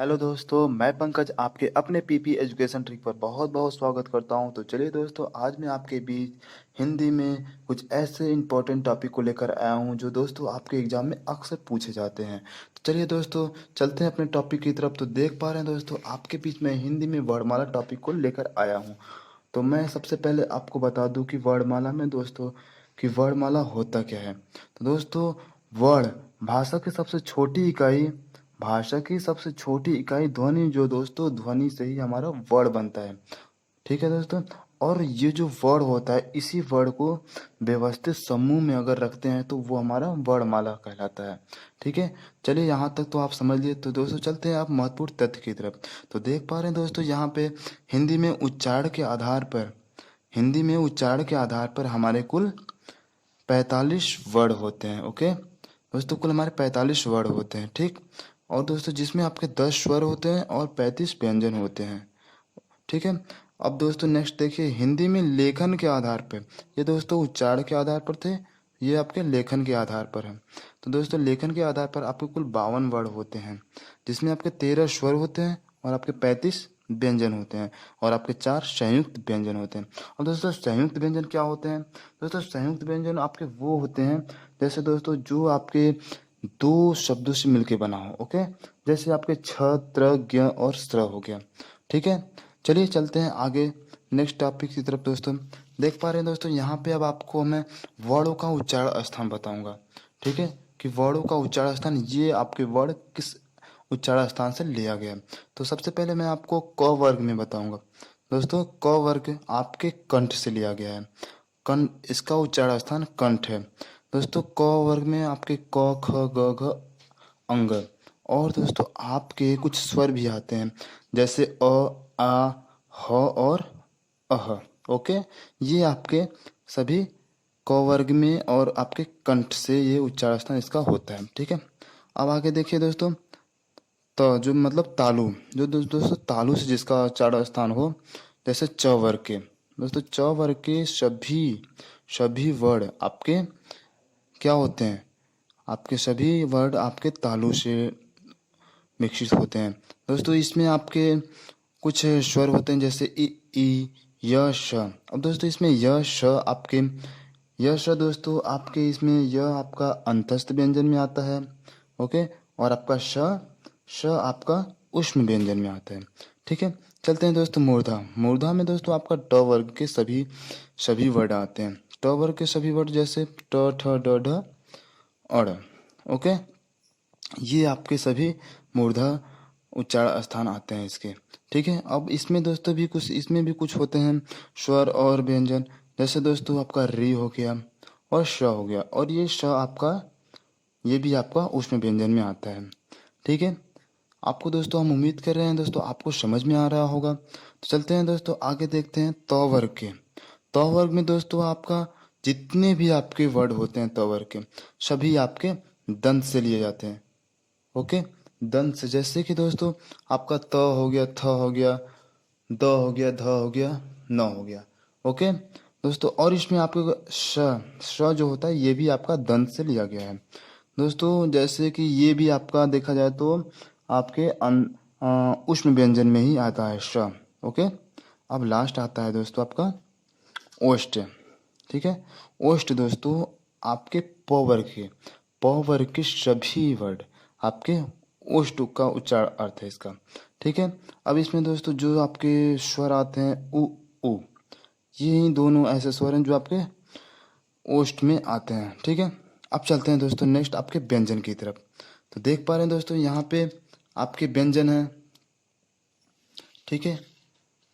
Hello दोस्तों, मैं पंकज आपके अपने पीपी एजुकेशन ट्रिक पर बहुत बहुत स्वागत करता हूं। तो चलिए दोस्तों, आज मैं आपके बीच हिंदी में कुछ ऐसे इंपॉर्टेंट टॉपिक को लेकर आया हूं जो दोस्तों आपके एग्जाम में अक्सर पूछे जाते हैं। तो चलिए दोस्तों, चलते हैं अपने टॉपिक की तरफ। तो देख पा रहे हैं दोस्तों, आपके बीच में हिंदी में वर्णमाला टॉपिक को लेकर आया हूँ। तो मैं सबसे पहले आपको बता दूं कि वर्णमाला में दोस्तों कि वर्णमाला होता क्या है। तो दोस्तों, वर्ण भाषा की सबसे छोटी इकाई भाषा की सबसे छोटी इकाई ध्वनि, जो दोस्तों ध्वनि से ही हमारा वर्ण बनता है। ठीक है दोस्तों। और ये जो वर्ण होता है, इसी वर्ण को व्यवस्थित समूह में अगर रखते हैं तो वो हमारा वर्णमाला कहलाता है। ठीक है। चलिए, यहाँ तक तो आप समझ लिए। तो दोस्तों चलते हैं आप महत्वपूर्ण तथ्य की तरफ। तो देख पा रहे हैं दोस्तों, यहाँ पे हिंदी में उच्चारण के आधार पर हिंदी में उच्चारण के आधार पर हमारे कुल 45 वर्ण होते हैं। ओके दोस्तों, कुल हमारे 45 वर्ण होते हैं। ठीक। और दोस्तों, जिसमें आपके 10 स्वर होते हैं और 35 व्यंजन होते हैं। ठीक है। अब दोस्तों नेक्स्ट देखिए, हिंदी में लेखन के आधार पर, ये दोस्तों उच्चारण के आधार पर थे, ये आपके लेखन के आधार पर है। तो दोस्तों, लेखन के आधार पर आपके कुल 52 वर्ण होते हैं, जिसमें आपके 13 स्वर होते हैं और आपके 35 व्यंजन होते हैं और आपके 4 संयुक्त व्यंजन होते हैं। और दोस्तों, संयुक्त व्यंजन क्या होते हैं? दोस्तों, संयुक्त व्यंजन आपके वो होते हैं, जैसे दोस्तों जो आपके दो शब्दों से मिलके बना हो। ओके, जैसे आपके छ, त्र, ज्ञ और स्त्र हो गया। ठीक है। चलिए चलते हैं आगे नेक्स्ट टॉपिक की तरफ। दोस्तों देख पा रहे हैं दोस्तों, यहाँ पे अब आपको मैं वर्णों का उच्चारण स्थान बताऊंगा। ठीक है, कि वर्णों का उच्चारण स्थान, ये आपके वर्ण किस उच्चारण स्थान से लिया गया। तो सबसे पहले मैं आपको क वर्ग में बताऊंगा। दोस्तों, क वर्ग आपके कंठ से लिया गया है। कंठ, इसका उच्चारण स्थान कंठ है। दोस्तों, क वर्ग में आपके क, ख, ग, घ, अंग। और दोस्तों, आपके कुछ स्वर भी आते हैं, जैसे आ, ह और अह। ओके, ये आपके सभी क वर्ग में और आपके कंठ से ये उच्चारण स्थान इसका होता है। ठीक है। अब आगे देखिए दोस्तों, तो जो मतलब तालु, जो दोस्तों तालु से जिसका उच्चारण स्थान हो, जैसे च वर्ग के। दोस्तों, च वर्ग के सभी सभी वर्ण आपके क्या होते हैं? आपके सभी वर्ण आपके तालु से विकसित होते हैं। दोस्तों, इसमें आपके कुछ स्वर होते हैं, जैसे ई, य, श। अब दोस्तों, इसमें य श आपके य श दोस्तों आपके इसमें यह आपका अंतस्थ व्यंजन में आता है। ओके। और आपका श आपका उष्म व्यंजन में आता है। ठीक है। चलते हैं दोस्तों मूर्धा। मूर्धा में दोस्तों आपका ट वर्ग के सभी सभी वर्ड आते हैं। ट वर्ग के सभी वर्ड, जैसे ट, ठ, ड, ढ, अड़। ओके, ये आपके सभी मूर्धा उच्चारण स्थान आते हैं इसके। ठीक है। अब इसमें भी कुछ होते हैं स्वर और व्यंजन, जैसे दोस्तों आपका री हो गया और श हो गया, और ये भी आपका उष्ण व्यंजन में आता है। ठीक है। आपको दोस्तों हम उम्मीद कर रहे हैं दोस्तों आपको समझ में आ रहा होगा। तो चलते हैं दोस्तों आगे, देखते हैं त वर्ग के। त वर्ग में दोस्तों आपका जितने भी आपके वर्ड होते हैं त वर्ग के, सभी आपके दंत से लिए जाते हैं। ओके, दंत से, जैसे कि दोस्तों आपका त हो गया, थ हो गया, द हो गया, ध हो गया, न हो गया। ओके दोस्तों, और इसमें आपके श जो होता है, ये भी आपका दंत से लिया गया है। दोस्तों, जैसे कि ये भी आपका देखा जाए तो आपके उष्ण व्यंजन में ही आता है श। ओके। अब लास्ट आता है दोस्तों आपका ओष्ठ। ठीक है। ओष्ठ दोस्तों आपके प वर्ग के सभी वर्ड आपके ओष्ठ का उच्चारण अर्थ है इसका। ठीक है। अब इसमें दोस्तों जो आपके स्वर आते हैं उ, उ, ये दोनों ऐसे स्वर हैं जो आपके ओष्ठ में आते हैं। ठीक है। अब चलते हैं दोस्तों नेक्स्ट आपके व्यंजन की तरफ। तो देख पा रहे हैं दोस्तों, यहाँ पे आपके व्यंजन है। ठीक है।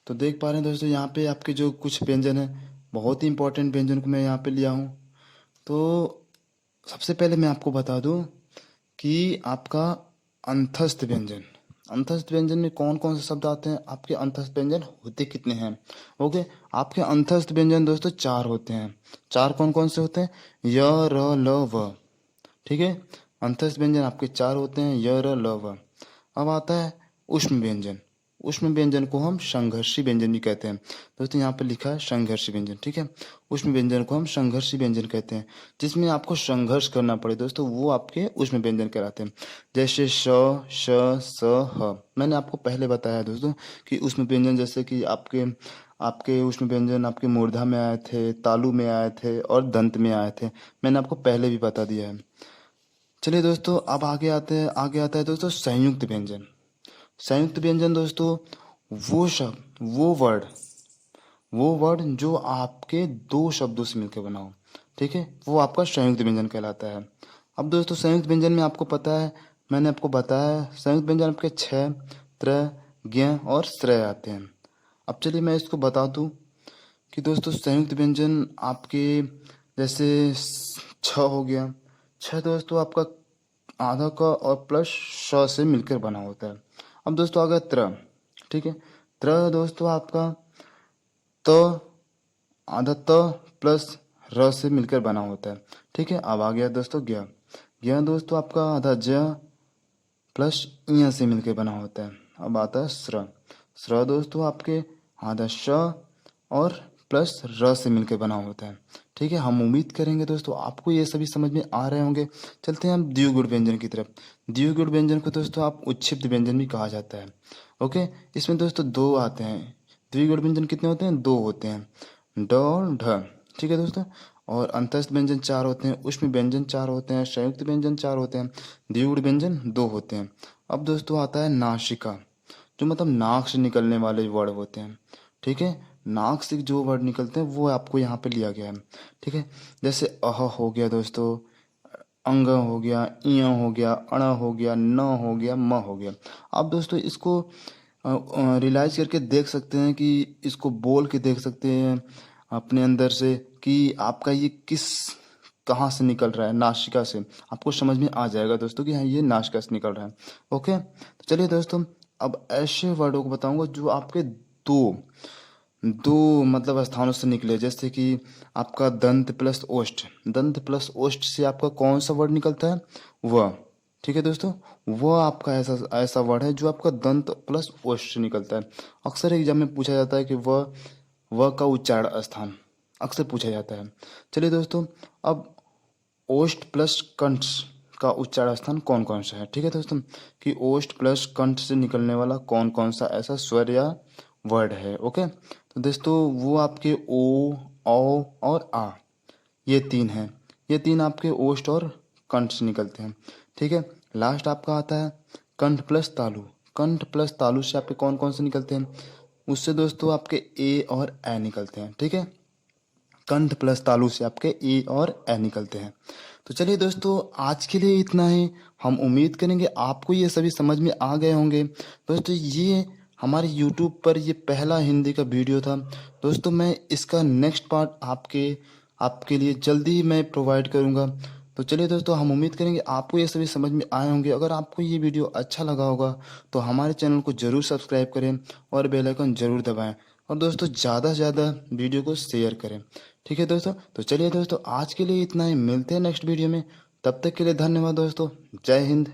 तो देख पा रहे हैं दोस्तों, यहाँ पे आपके जो कुछ व्यंजन है, बहुत ही इंपॉर्टेंट व्यंजन को मैं यहाँ पे लिया हूँ। तो सबसे पहले मैं आपको बता दूं कि आपका अंतस्थ व्यंजन, अंतस्थ व्यंजन में कौन कौन से शब्द आते हैं, आपके अंतस्थ व्यंजन होते कितने हैं? ओके, आपके अंतस्थ व्यंजन दोस्तों 4 होते हैं। 4 कौन कौन से होते हैं? य, र, ल, व। ठीक है। अंतस्थ व्यंजन आपके 4 होते हैं, य, र, ल, व। अब आता है उष्म व्यंजन। उष्म व्यंजन को हम संघर्षी व्यंजन भी कहते हैं। दोस्तों यहाँ पे लिखा है संघर्षी व्यंजन, ठीक है। उष्म व्यंजन को हम संघर्षी व्यंजन कहते हैं, जिसमें आपको संघर्ष करना पड़े दोस्तों, वो आपके उष्म व्यंजन कहलाते हैं। जैसे श, श, स, ह। मैंने आपको पहले बताया दोस्तों कि उष्म व्यंजन जैसे कि आपके आपके उष्म व्यंजन आपके मूर्धा में आए थे, तालु में आए थे और दंत में आए थे। मैंने आपको पहले भी बता दिया है। चलिए दोस्तों, अब आगे आता है दोस्तों संयुक्त व्यंजन। संयुक्त व्यंजन दोस्तों वो शब्द वो वर्ड जो आपके दो शब्दों से मिलकर बना हो, ठीक है, वो आपका संयुक्त व्यंजन कहलाता है। अब दोस्तों संयुक्त व्यंजन में आपको पता है, मैंने आपको बताया संयुक्त व्यंजन आपके छ, त्र, ज्ञ और श्रय आते हैं। अब चलिए मैं इसको बता दूं कि दोस्तों संयुक्त व्यंजन आपके जैसे छ हो गया। छ दोस्तों आपका आधा क और प्लस श से मिलकर बना होता है। अब दोस्तों आ गया त्र, ठीक है। त्र दोस्तों आपका त आधा त प्लस र से मिलकर बना होता है, ठीक है। अब आ गया दोस्तों ज्ञ। ज्ञ दोस्तों आपका आधा ज प्लस इ से मिलकर बना होता है। अब आता है स्र। स्र दोस्तों आपके आधा श और प्लस र से मिलकर बना होता है, ठीक है। हम उम्मीद करेंगे दोस्तों आपको ये सभी समझ में आ रहे होंगे। चलते हैं हम द्विगुण व्यंजन की तरफ। द्विगुण व्यंजन को दोस्तों आप उच्छिष्ट व्यंजन भी कहा जाता है। ओके, इसमें दोस्तों दो आते हैं। द्विगुण व्यंजन कितने होते हैं? दो होते हैं, ड और ढ, ठीक है दोस्तों। और अंतस्थ व्यंजन चार होते हैं, उष्म व्यंजन चार होते हैं, संयुक्त व्यंजन चार होते हैं, द्विगुण व्यंजन दो होते हैं। अब दोस्तों आता है नासिका, जो मतलब नाक से निकलने वाले वर्ड होते हैं, ठीक है। नाक से जो वर्ड निकलते हैं वो आपको यहाँ पे लिया गया है, ठीक है। जैसे अह हो गया दोस्तों, अंग हो गया, इय हो गया, अण हो गया, न हो गया, म हो गया। आप दोस्तों इसको रियलाइज करके देख सकते हैं कि इसको बोल के देख सकते हैं अपने अंदर से कि आपका ये किस कहाँ से निकल रहा है। नासिका से आपको समझ में आ जाएगा दोस्तों कि हाँ ये नासिका से निकल रहा है। ओके, तो चलिए दोस्तों अब ऐसे वर्डों को बताऊंगा जो आपके दो दो मतलब स्थानों से निकले। जैसे कि आपका दंत प्लस ओष्ठ, दंत प्लस ओष्ठ से आपका कौन सा वर्ड निकलता है? वह, ठीक है दोस्तों। वह आपका ऐसा ऐसा वर्ड है जो आपका दंत प्लस ओष्ठ से निकलता है। अक्सर एग्जाम में पूछा जाता है कि वह का उच्चारण स्थान अक्सर पूछा जाता है। चलिए दोस्तों, अब ओष्ठ प्लस कंठ का उच्चारण स्थान कौन कौन सा है, ठीक है दोस्तों, कि ओष्ठ प्लस कंठ से निकलने वाला कौन कौन सा ऐसा स्वर या वर्ड है। ओके, तो दोस्तों वो आपके ओ, औ और आ, ये तीन हैं। ये तीन आपके ओष्ठ और कंठ से निकलते हैं, ठीक है। लास्ट आपका आता है कंठ प्लस तालु। कंठ प्लस तालु से आपके कौन कौन से निकलते हैं? उससे दोस्तों आपके ए और ए निकलते हैं, ठीक है। कंठ प्लस तालु से आपके ए और ए निकलते हैं। तो चलिए दोस्तों आज के लिए इतना ही। हम उम्मीद करेंगे आपको ये सभी समझ में आ गए होंगे। दोस्तों ये हमारे YouTube पर ये पहला हिंदी का वीडियो था दोस्तों। मैं इसका नेक्स्ट पार्ट आपके आपके लिए जल्दी ही मैं प्रोवाइड करूँगा। तो चलिए दोस्तों हम उम्मीद करेंगे आपको ये सभी समझ में आए होंगे। अगर आपको ये वीडियो अच्छा लगा होगा तो हमारे चैनल को ज़रूर सब्सक्राइब करें और बेल आइकन ज़रूर दबाएं। और दोस्तों ज़्यादा से ज़्यादा वीडियो को शेयर करें, ठीक है दोस्तों। तो चलिए दोस्तों आज के लिए इतना ही, मिलते हैं नेक्स्ट वीडियो में। तब तक के लिए धन्यवाद दोस्तों। जय हिंद।